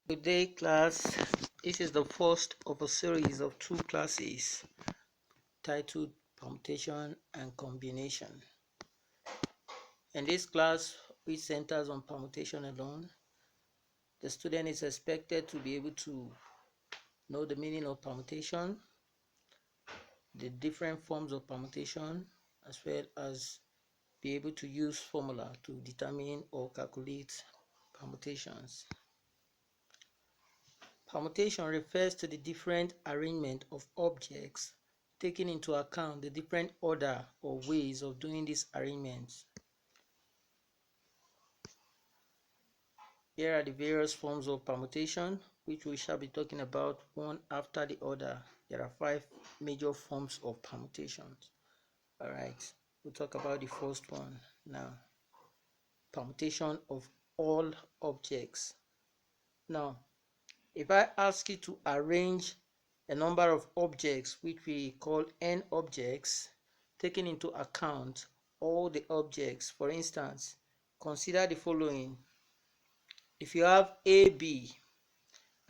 Good day, class. This is the first of a series of 2 classes titled Permutation and Combination. In this class, which centers on permutation alone, the student is expected to be able to know the meaning of permutation, the different forms of permutation, as well as be able to use formula to determine or calculate permutations. Permutation refers to the different arrangement of objects, taking into account the different order or ways of doing these arrangements. Here are the various forms of permutation, which we shall be talking about one after the other. There are 5 major forms of permutations. Alright, we'll talk about the first one now. Permutation of all objects. Now, if I ask you to arrange a number of objects which we call n objects, taking into account all the objects, for instance, consider the following. If you have AB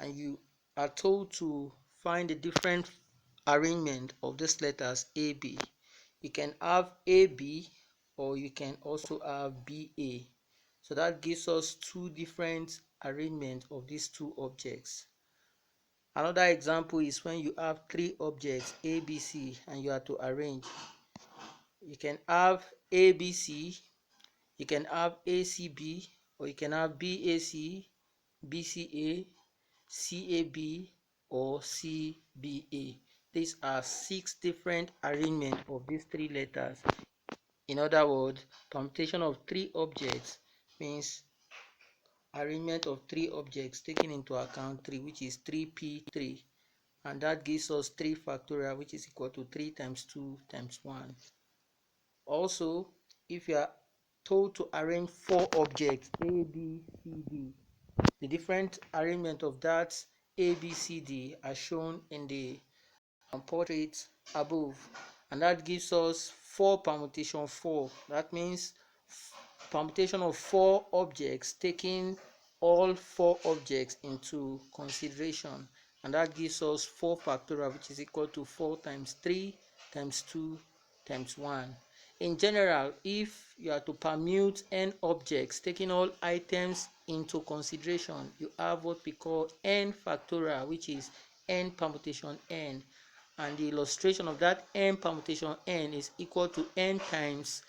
and you are told to find the different arrangement of these letters AB, you can have AB or you can also have BA. So that gives us 2 different arrangements of these 2 objects. Another example is when you have 3 objects ABC and you are to arrange. You can have ABC, you can have ACB, or you can have BAC, BCA, CAB, or CBA. These are 6 different arrangements of these 3 letters. In other words, permutation of 3 objects means arrangement of 3 objects taking into account 3, which is 3p3. And that gives us 3 factorial, which is equal to 3 times 2 times 1. Also, if you are told to arrange 4 objects A, B, C, D, the different arrangement of that A, B, C, D are shown in the portrait above, and that gives us 4 permutation 4. That means permutation of 4 objects, taking all 4 objects into consideration, and that gives us 4 factorial, which is equal to 4 times 3 times 2 times 1. In general, if you are to permute n objects, taking all items into consideration, you have what we call n factorial, which is n permutation n, and the illustration of that n permutation n is equal to n times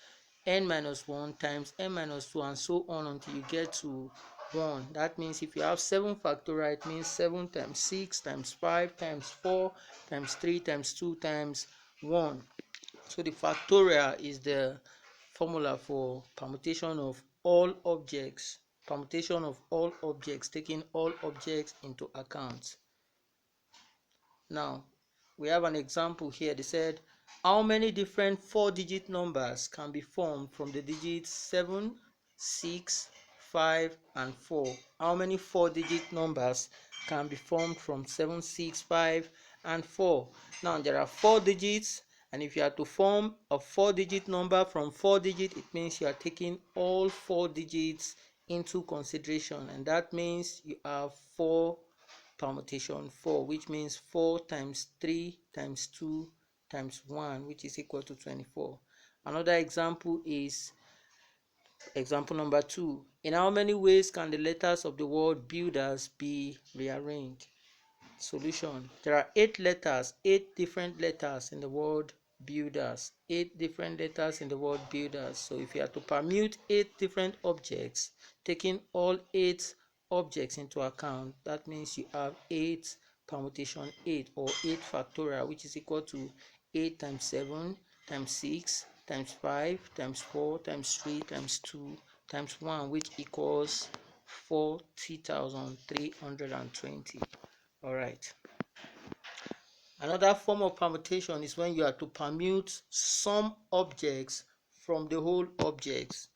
n minus 1 times n minus 2, and so on until you get to 1. That means if you have 7 factorial, it means 7 times 6 times 5 times 4 times 3 times 2 times 1. So the factorial is the formula for permutation of all objects. Permutation of all objects, taking all objects into account. Now, we have an example here. They said, how many different 4-digit numbers can be formed from the digits 7, 6, 5, and 4? How many 4-digit numbers can be formed from 7, 6, 5, and 4? Now, there are 4 digits, and if you are to form a 4-digit number from 4 digits, it means you are taking all 4 digits into consideration, and that means you have 4 permutation 4, which means 4 times 3 times 2 times 1, which is equal to 24. Another example is example number 2. In how many ways can the letters of the word builders be rearranged? Solution. There are 8 letters, 8 different letters in the word builders. 8 different letters in the word builders. So if you are to permute 8 different objects, taking all 8 objects into account, that means you have 8 permutation 8, or 8 factorial, which is equal to 8 times 7 times 6 times 5 times 4 times 3 times 2 times 1, which equals 40,320. All right. Another form of permutation is when you are to permute some objects from the whole objects.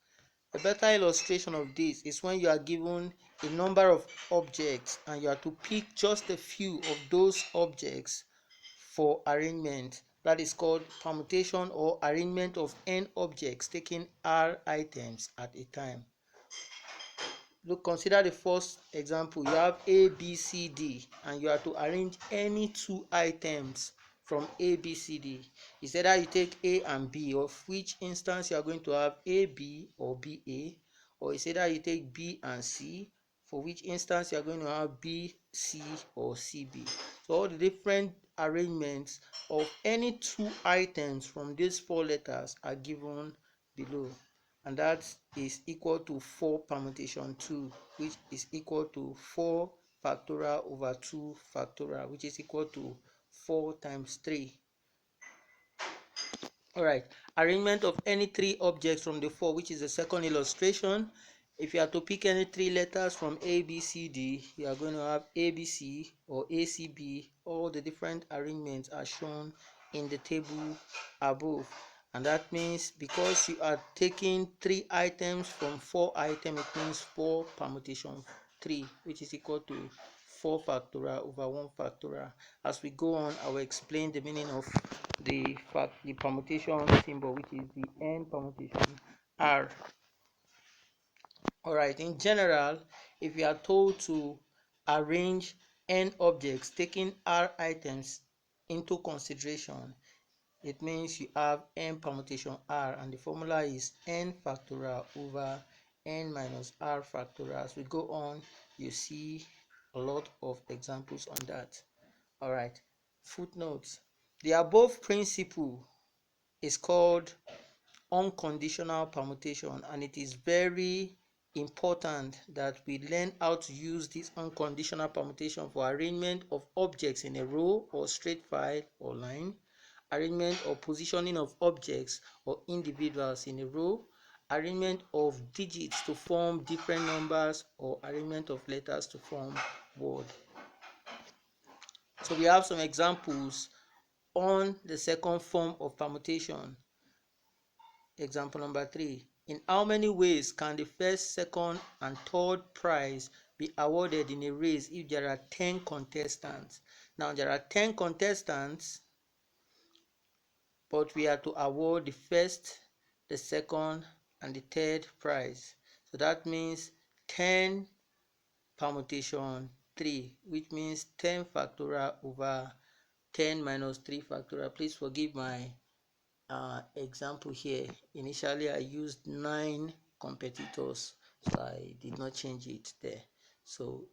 A better illustration of this is when you are given a number of objects and you are to pick just a few of those objects for arrangement. That is called permutation or arrangement of n objects, taking r items at a time. Look, consider the first example. You have A, B, C, D, and you are to arrange any two items from A, B, C, D. It's either you take A and B, of which instance you are going to have A, B or B, A, or it's either you take B and C, for which instance you are going to have B, C or C, B. So all the different arrangements of any two items from these four letters are given below, and that is equal to 4 permutation 2, which is equal to 4 factorial over 2 factorial, which is equal to 4 times 3. All right, arrangement of any three objects from the 4, which is the second illustration. If you are to pick any three letters from A, B, C, D, you are going to have ABC or ACB. All the different arrangements are shown in the table above. And that means because you are taking three items from four items, it means 4 permutation 3, which is equal to 4 factorial over 1 factorial. As we go on, I will explain the meaning of the permutation symbol, which is the n permutation R. Alright, in general, if you are told to arrange n objects taking R items into consideration, it means you have n permutation R, and the formula is n factorial over n minus R factorial. As we go on, you see a lot of examples on that. Alright, footnotes. The above principle is called unconditional permutation, and it is very important that we learn how to use this unconditional permutation for arrangement of objects in a row or straight file or line, arrangement or positioning of objects or individuals in a row, arrangement of digits to form different numbers, or arrangement of letters to form word. So we have some examples on the second form of permutation. Example number 3. In how many ways can the first, second, and third prize be awarded in a race if there are 10 contestants? Now, there are 10 contestants, but we are to award the first, the second, and the third prize. So that means 10 permutation 3, which means 10 factorial over 10 minus 3 factorial. Please forgive my example here. Initially I used 9 competitors, so I did not change it there. So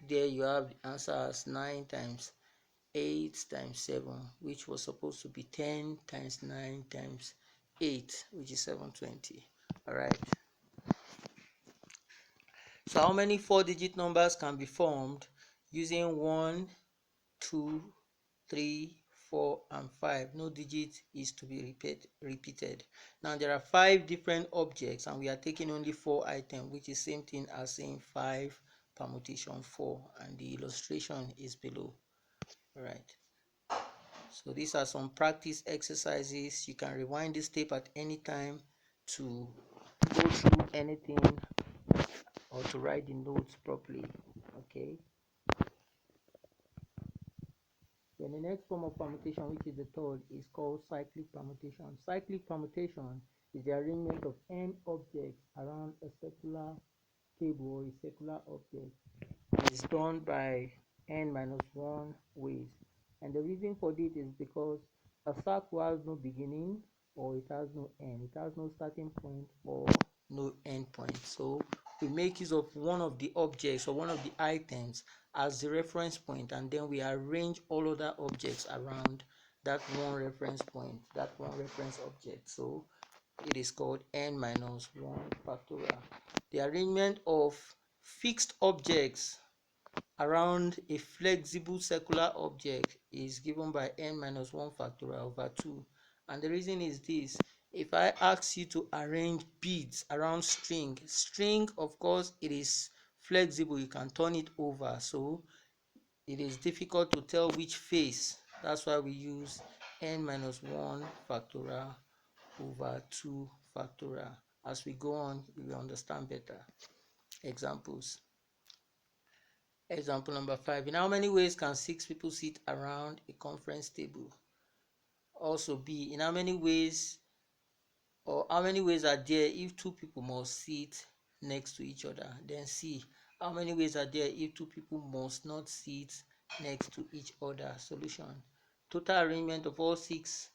there you have the answer as 9 times 8 times 7, which was supposed to be 10 times 9 times 8, which is 720. All right, so how many 4-digit numbers can be formed using 1, 2, 3, 4, and 5? No digit is to be repeated. Now there are 5 different objects, and we are taking only 4 items, which is same thing as saying 5 permutation 4, and the illustration is below. All right, so these are some practice exercises. You can rewind this tape at any time to go through anything or to write the notes properly. Okay, then the next form of permutation, which is the third, is called cyclic permutation. Cyclic permutation is the arrangement of n objects around a circular table or a circular object. It is done by n minus 1 ways. And the reason for this is because a circle has no beginning or it has no end. It has no starting point or no end point. So we make use of one of the objects or one of the items as the reference point, and then we arrange all other objects around that one reference point, that one reference object. So it is called n minus 1 factorial. The arrangement of fixed objects around a flexible circular object is given by n minus 1 factorial over 2. And the reason is this: if I ask you to arrange beads around string, of course it is flexible, you can turn it over, so it is difficult to tell which face. That's why we use n minus 1 factorial over 2 factorial. As we go on, you will understand better. Examples. Example number 5. In how many ways can 6 people sit around a conference table? Also B. In how many ways are there if 2 people must sit next to each other. Then C, how many ways are there if two people must not sit next to each other? Solution: total arrangement of all 6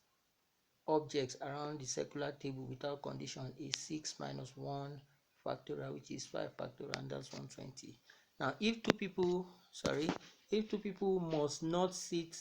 objects around the circular table without condition is 6 minus 1 factorial, which is 5 factorial, and that's 120. Now if two people must not sit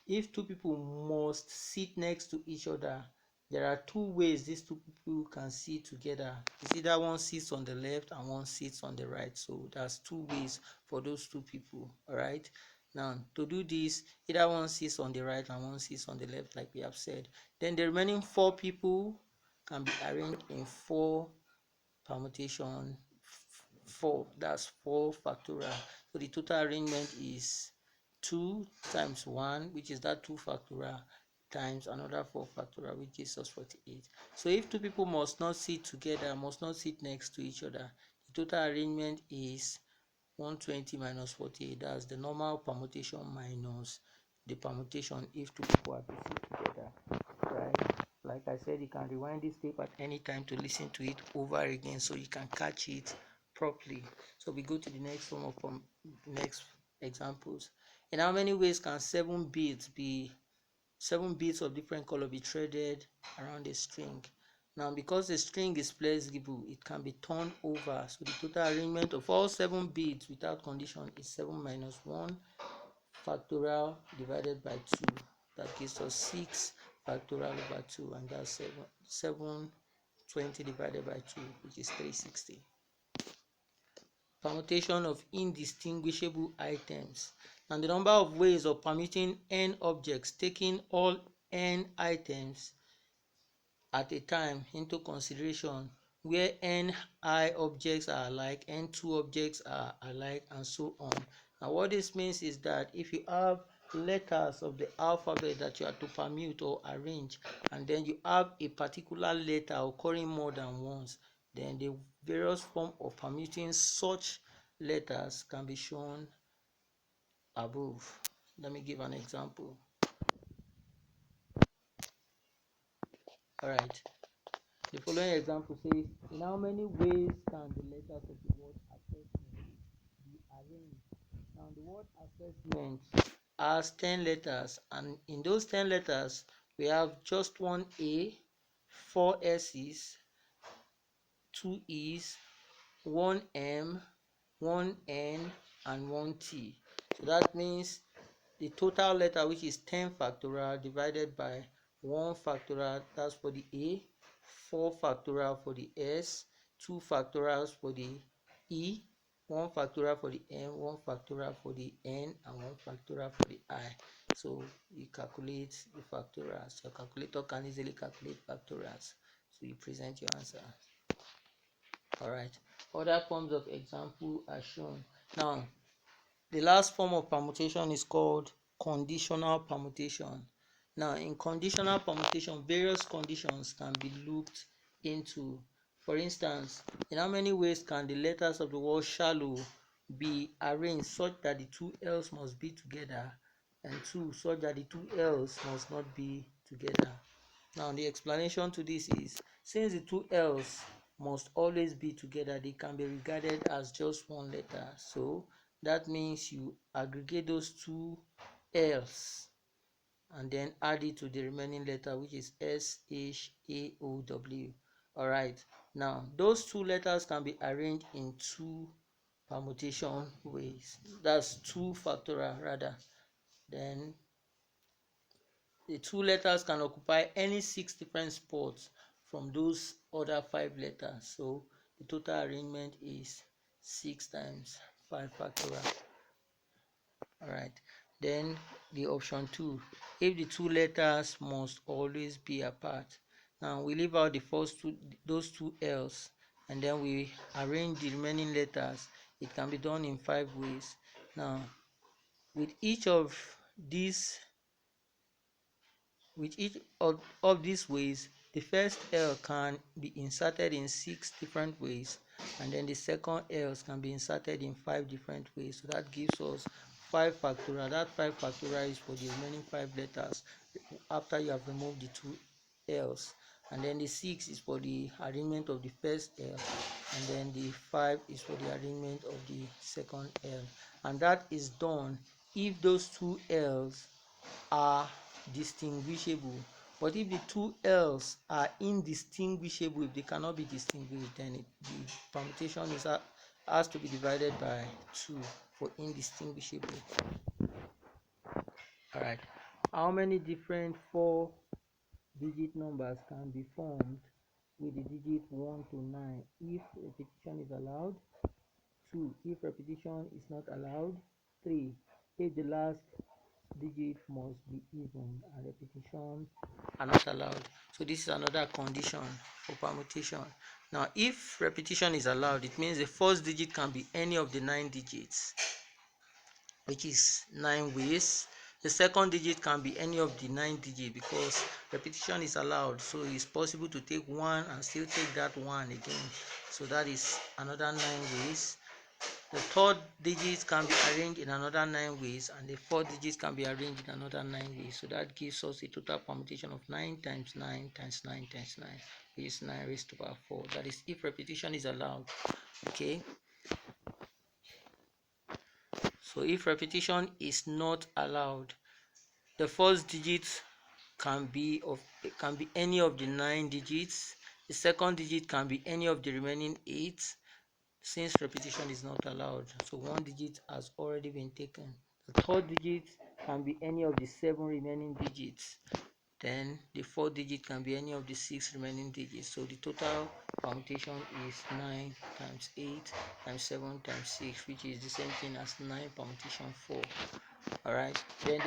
if two people must sit next to each other, there are 2 ways these 2 people can sit together. It's either one sits on the left and one sits on the right. So that's 2 ways for those 2 people. All right. Now to do this, either one sits on the right and one sits on the left, like we have said. Then the remaining 4 people can be arranged in 4 permutation. 4, that's 4 factorial. So the total arrangement is 2 times 1, which is that 2 factorial, times another 4 factorial, which gives us 48. So if 2 people must not sit together, must not sit next to each other, the total arrangement is 120 minus 48. That's the normal permutation minus the permutation if 2 people are to sit together, right? Like I said, you can rewind this tape at any time to listen to it over again so you can catch it properly. So we go to the next one from next examples. In how many ways can 7 beads of different color be threaded around a string? Now because the string is flexible, it can be turned over. So the total arrangement of all 7 beads without condition is 7 minus 1 factorial divided by 2. That gives us 6 factorial over 2, and that's 720 divided by 2, which is 360. Permutation of indistinguishable items. And the number of ways of permuting n objects, taking all n items at a time into consideration, where n I objects are alike, n 2 objects are alike, and so on. Now what this means is that if you have letters of the alphabet that you are to permute or arrange, and then you have a particular letter occurring more than once, then the various form of permuting such letters can be shown above. Let me give an example. All right. The following example says, in how many ways can the letters of the word assessment be arranged? Now the word assessment has 10 letters, and in those 10 letters we have just one A, 4 S's, 2 E's, 1 M, 1 N, and 1 T. So that means the total letter, which is 10 factorial divided by 1 factorial, that's for the A, 4 factorial for the S, 2 factorials for the E, 1 factorial for the M, 1 factorial for the N, and 1 factorial for the I. So you calculate the factorials. Your calculator can easily calculate factorials. So you present your answer. Alright. Other forms of example are shown. Now, the last form of permutation is called conditional permutation. Now, in conditional permutation, various conditions can be looked into. For instance, in how many ways can the letters of the word shallow be arranged such that the 2 L's must be together, and 2 such that the 2 L's must not be together? Now, the explanation to this is, since the 2 L's must always be together, they can be regarded as just one letter. So that means you aggregate those 2 L's and then add it to the remaining letter, which is SHAOW. All right. Now, those 2 letters can be arranged in 2 permutation ways. That's 2 factorial rather. Then the 2 letters can occupy any 6 different spots from those other 5 letters. So the total arrangement is 6 times 5 factorial. Alright. Then the option 2, if the 2 letters must always be apart. Now we leave out the first those 2 L's, and then we arrange the remaining letters. It can be done in 5 ways. Now with each of these these ways, the first L can be inserted in 6 different ways, and then the second L's can be inserted in 5 different ways. So that gives us 5 factorial. That 5 factorial is for the remaining 5 letters after you have removed the 2 L's. and then the 6 is for the arrangement of the first L, and then the 5 is for the arrangement of the second L. And that is done if those two L's are distinguishable. But if the two L's are indistinguishable, if they cannot be distinguished, then the permutation has to be divided by 2 for indistinguishable. Alright, how many different 4-digit numbers can be formed with the digit 1 to 9 if repetition is allowed? 2. If repetition is not allowed. 3. If the last digit must be even and repetition are not allowed. So this is another condition for permutation. Now, if repetition is allowed, it means the first digit can be any of the 9 digits, which is 9 ways. The second digit can be any of the 9 digits because repetition is allowed, so it's possible to take one and still take that one again. So that is another 9 ways. The third digit can be arranged in another 9 ways, and the fourth digit can be arranged in another 9 ways. So that gives us a total permutation of 9 times 9 times 9 times 9, which is 9 raised to the power 4. That is if repetition is allowed. Okay. So if repetition is not allowed, the first digit can be any of the 9 digits. The second digit can be any of the remaining 8. Since repetition is not allowed, so one digit has already been taken. The third digit can be any of the 7 remaining digits. Then the fourth digit can be any of the 6 remaining digits. So the total permutation is 9 times 8 times 7 times 6, which is the same thing as 9 permutation 4. Alright, then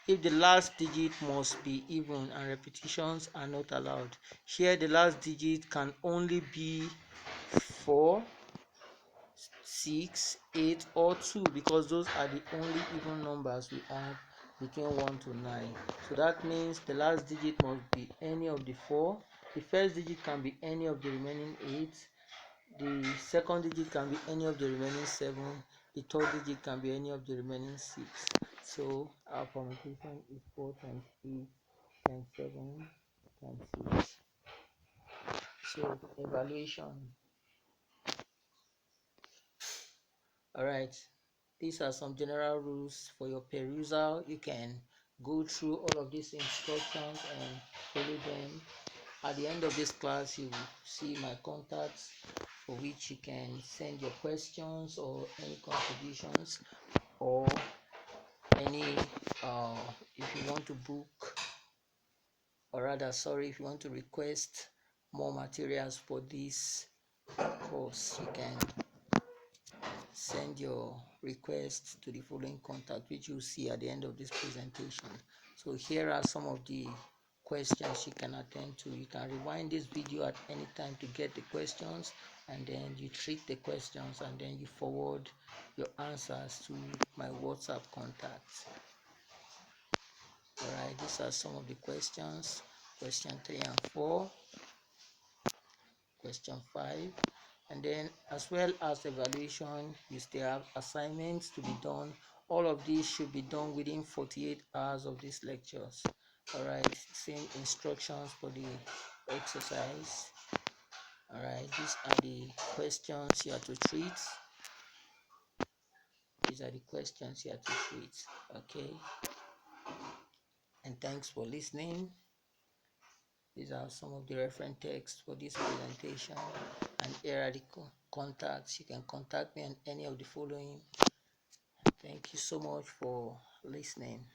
if the last digit must be even and repetitions are not allowed, here the last digit can only be 4, 6, 8, or 2, because those are the only even numbers we have between 1 to 9. So that means the last digit must be any of the 4. The first digit can be any of the remaining 8. The second digit can be any of the remaining 7. The third digit can be any of the remaining 6. So our permutation is 4 times 8 times 7 times 6. So evaluation. Alright, these are some general rules for your perusal. You can go through all of these instructions and follow them. At the end of this class, you will see my contacts for which you can send your questions or any contributions, or any if you want to book, or rather sorry, if you want to request more materials for this course, you can send your request to the following contact, which you'll see at the end of this presentation. So here are some of the questions you can attend to. You can rewind this video at any time to get the questions, and then you treat the questions, and then you forward your answers to my WhatsApp contacts. Alright, these are some of the questions. Question 3 and 4, question 5, and then as well as evaluation, you still have assignments to be done. All of these should be done within 48 hours of these lectures. Alright, same instructions for the exercise. Alright, these are the questions you have to treat. These are the questions you have to treat. Okay, and thanks for listening. These are some of the reference texts for this presentation, and here are the contacts. You can contact me on any of the following. Thank you so much for listening.